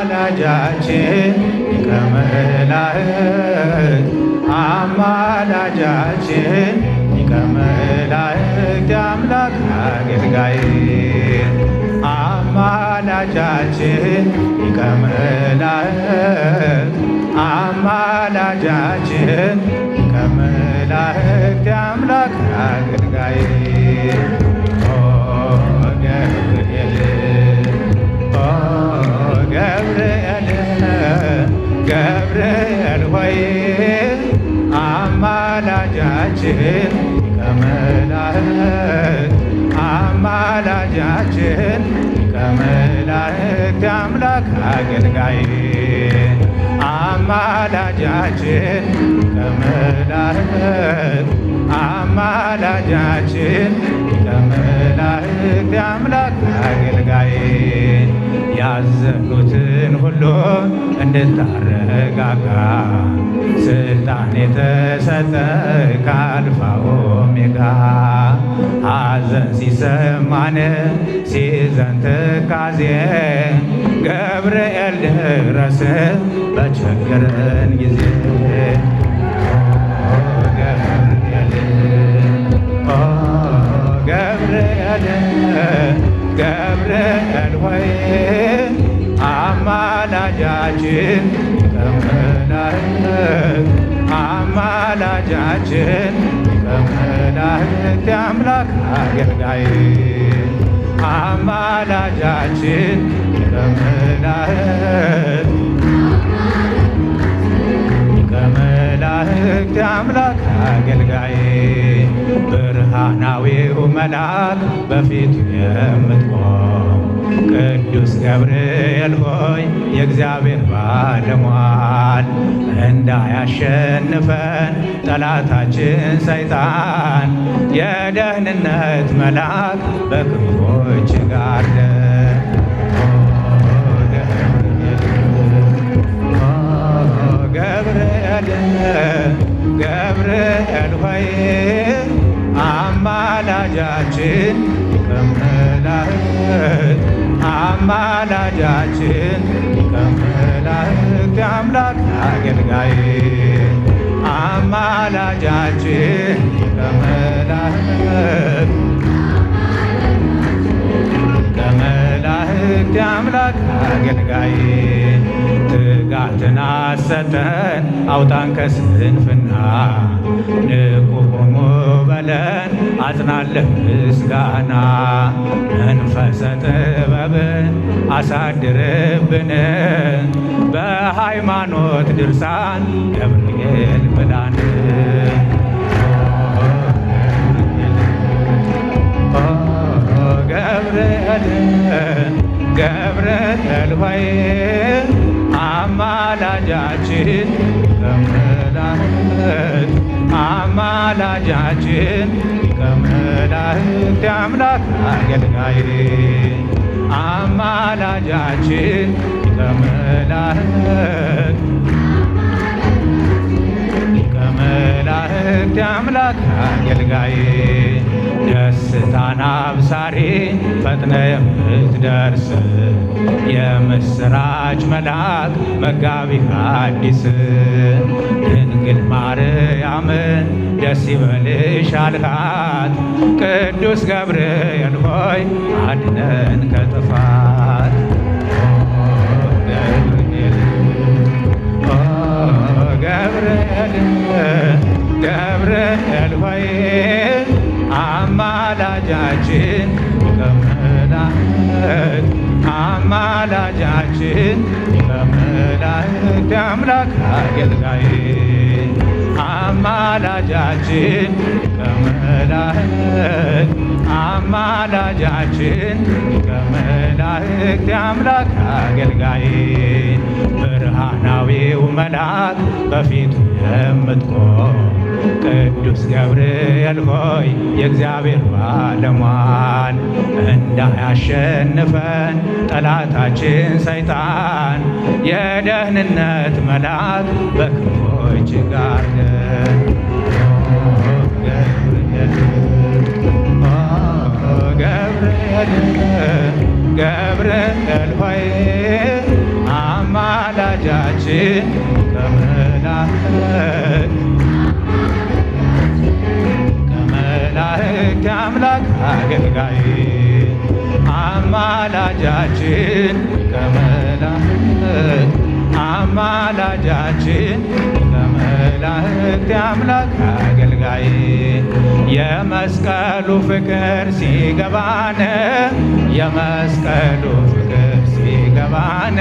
አማላጃችን ከመላእክት አማላጃችን ከመላእክት አምላክ አገልጋይ አማላጃችን ከመላእክት አማላጃችን ከመላእክት አምላክ አገልጋይ ገብርኤል ሆይ አማላጃችን ከመላእክት አማላጃችን ከመላእክት አምላክ አገልጋይ አማላጃችን ከመላእክት አማላጃችን ከመላእክት አምላክ አገልጋይ ያዘኑትን ሁሉ እንድታረጋጋ ስልጣን የተሰጠ ከአልፋ ኦሜጋ ሐዘን ሲሰማን ሲዘን ትካዜ ገብርኤል ድረስ በቸገረን ጊዜ ገብርኤል ሆይ አማላጃችን ከመላእክት አማላጃችን ከመላእክት አምላክ አገልጋይ አማላጃችን ከመላእክት ከመላእክት አምላክ አገልጋይ ብርሃናዊው መልአክ በፊቱ የምትቆም ቅዱስ ገብርኤል ሆይ የእግዚአብሔር ባለሟል እንዳያሸንፈን ጠላታችን ሰይጣን የደህንነት መልአክ በክንፎች ጋርደ ገብርኤል ሆይ አማላጃችን ከመላእክት አማላጃችን ከመላእክት አምላክ አገልጋይ አማላጃችን ከመላእክት አምላክ አገልጋይ ትጋትን አሰጠን አውጣን ከስንፍና ንቁ ቁሙ በለን አጽናለን ምስጋና መንፈሰ ጥበብን አሳድርብን በሃይማኖት ድርሳን ገብርኤል ብላን ገብርኤል ሆይ አማላጃችን ከመላእክት አማላጃችን ከመላእክት አምላክ አገልጋይ አማላጃችን ከመላእክት አምላክ አገልጋይ ደስታን አብሳሪ ፈጥነ የምትደርስ የምስራች መልአክ መጋቢ ሐዲስ ድንግል ማርያምን ደስ ይበልሽ አልካት ቅዱስ ገብርኤል ሆይ አድነን ከጥፋት ገብርኤል ሆይ አማላጃችን ከመላእክት አማላጃችን ከመላእክት አምላክ አገልጋይ አማላጃችን ከመላእክት አማላጃችን ከመላእክት አምላክ አገልጋይ ብርሃናዊው መልአክ በፊቱ የምትቆም ቅዱስ ገብርኤል ሆይ የእግዚአብሔር ባለሟል እንዳያሸንፈን ጠላታችን ሰይጣን የደህንነት መልአክ በክንፎች ጋርደ ገብርኤል ሆይ አማላጃችን ከመላእክት አምላክ አገልጋይ አማላጃችን ከመላእክት አማላጃችን ከመላእክት አምላክ አገልጋይ የመስቀሉ ፍቅር ሲገባን የመስቀሉ ፍቅር ሲገባን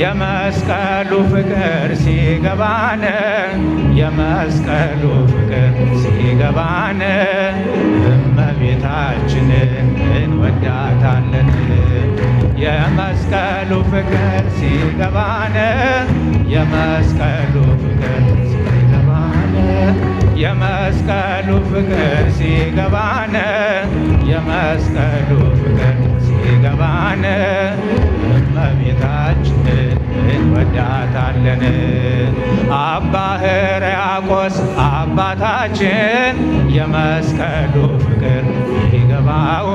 የመስቀሉ ፍቅር ሲገባን የመስቀሉ ፍቅር ሲገባን እመቤታችንን እንወዳታለን የመስቀሉ ፍቅር ሲገባን የመስቀሉ ፍቅር ሲገባን የመስቀሉ ፍቅር ሲገባን የመስቀሉ ፍቅር ሲገባን እመቤታችንን እንወዳታለን አባ ሕርያቆስ አባታችን የመስቀሉ ፍቅር ይገባው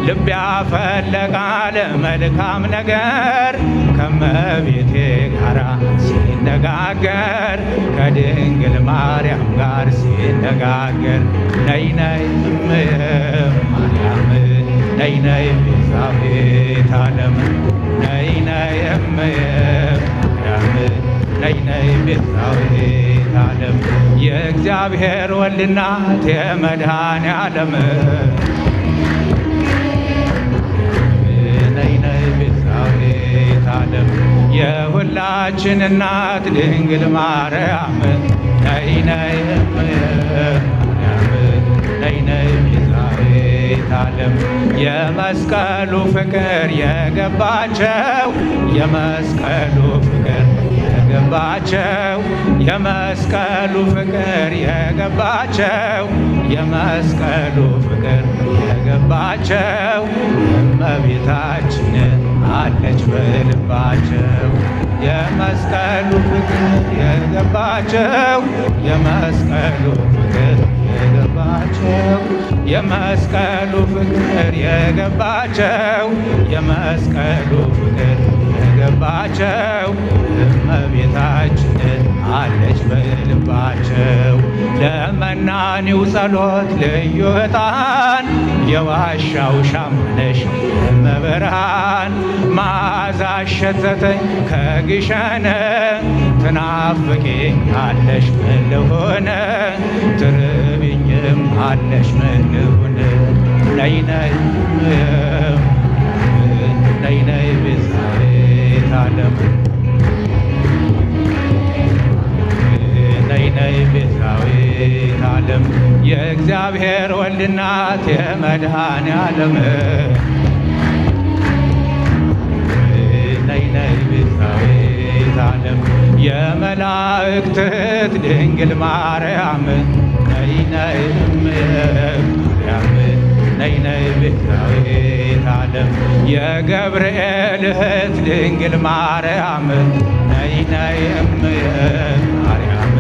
ልብ ያፈለቃል መልካም ነገር ከመቤቴ ጋራ ሲነጋገር ከድንግል ማርያም ጋር ሲነጋገር ነይ ነይ እምየ ማርያም ነይ ነይ ቤዛዊተ ዓለም ነይ ነይ እምየ ማርያም ነይ ነይ ቤዛዊተ ዓለም የእግዚአብሔር ወልድ እናት የመድኃኔ ዓለም ነይ ነይ ቤዛዊተ ዓለም የሁላችን እናት ድንግል ማርያም ነይ ነይ እምየ ማርያም ነይ ነይ ቤዛዊተ ዓለም የመስቀሉ ፍቅር የገባቸው የመስቀሉ ፍቅር የገባቸው የመስቀሉ ፍቅር የገባቸው የመስቀሉ ፍቅር የገባቸው እመቤታችን አለች በልባቸው የመስቀሉ ፍቅር የገባቸው የመስቀሉ ፍቅር የገባቸው የመስቀሉ ፍቅር የገባቸው የመስቀሉ ፍቅር የገባቸው እመቤታችን አለች በልባቸው ለመናኒው ጸሎት ልዩ ዕጣን የዋሻው ሻማነሽ እመብርሃን መዓዛሽ ሸተተኝ ከግሸነ ትናፍቂኝ አለሽ ምን ልሆነ ትርቢኝም አለሽ ምን ልሁን ነይ ነይ ነይ ነይ ቤዛዊተ ዓለም ነይ ነይ ቤዛዊተ ዓለም የእግዚአብሔር ወልድ እናት የመድኃኔ ዓለም ነይ ነይ ቤዛዊተ ዓለም የመላእክት እህት ድንግል ማርያም ነይ ነይ ማርያም ነይ ነይ ቤዛዊተ ዓለም የገብርኤል እህት ድንግል ማርያም ነይ ነይ ማርያም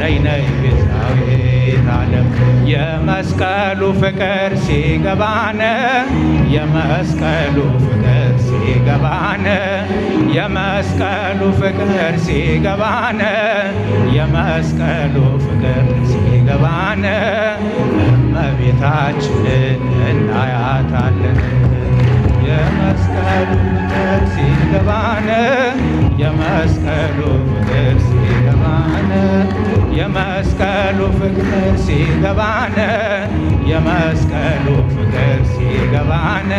ነይ ነይ ቤዛዊተ ዓለም የመስቀሉ ፍቅር ሲገባን የመስቀሉ ፍቅር ሲገባን የመስቀሉ ፍቅር ሲገባን የመስቀሉ ፍቅር ሲገባን እመቤታችንን እናያታለን የመስቀሉ ፍቅር ሲገባን የመስቀሉ ፍቅር ሲገባን የመስቀሉ ፍቅር ሲገባን የመስቀሉ ፍቅር ሲገባን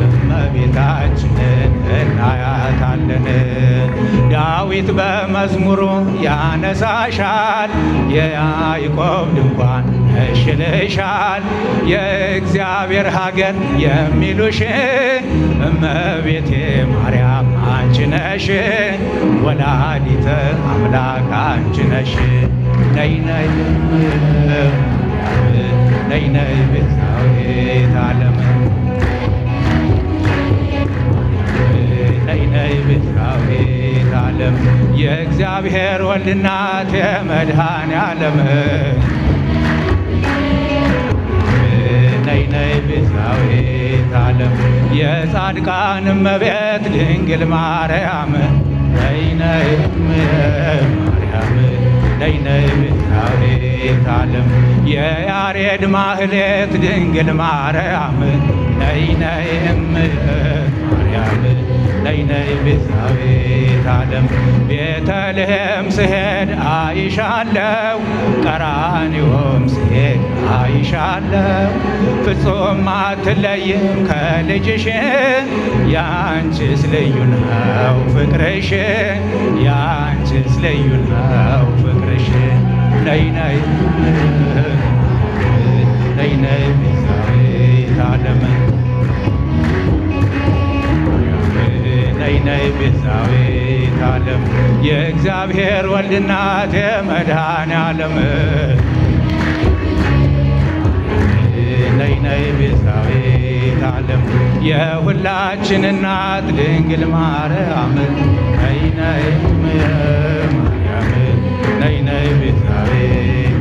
እመቤታችንን እናያታለን ዳዊት በመዝሙሩ ያነሳሻል የያዕቆብ ድንኳን ነሽልሻል የእግዚአብሔር ሀገር የሚሉሽ እመቤቴ ማርያም አንቺ ነሽ ወላዲተ አምላክ አንቺ ነሽ ነይ ነይ ነይ ነይ ቤዛዊተ ዓለም ነይ ነይ ቤዛዊተ ዓለም የእግዚአብሔር ወልድ እናት የመድኃኔ ዓለም ነይ ነይ ቤዛዊተ ዓለም የጻድቃን እመቤት ድንግል ማርያም ነይ ነይ ማርያም ነይ ነይ ቤዛዊተ ዓለም የያሬድ ማህሌት ድንግል ማርያም ነይ ነይ ማርያም ነይ ነይ ቤዛዊተ ዓለም ቤተልሔም ስሄድ አይሻለው ቀራንዮም ስሄድ አይሻለው ፍጹም አትለይም ከልጅሽ ያንቺስ ልዩ ነው ፍቅርሽ ያንቺስ ልዩ ነው ፍቅርሽ ነይ ነይ ነይ ነይ ቤዛዊተ ዓለም ነይ ነይ ቤዛዊተ ዓለም የእግዚአብሔር ወልድ እናት የመድኃኔ ዓለም ነይ ነይ ቤዛዊተ ዓለም የሁላችን እናት ድንግል ማርያም ነይ ነይ ማርያም ነይ ነይ ቤዛዊተ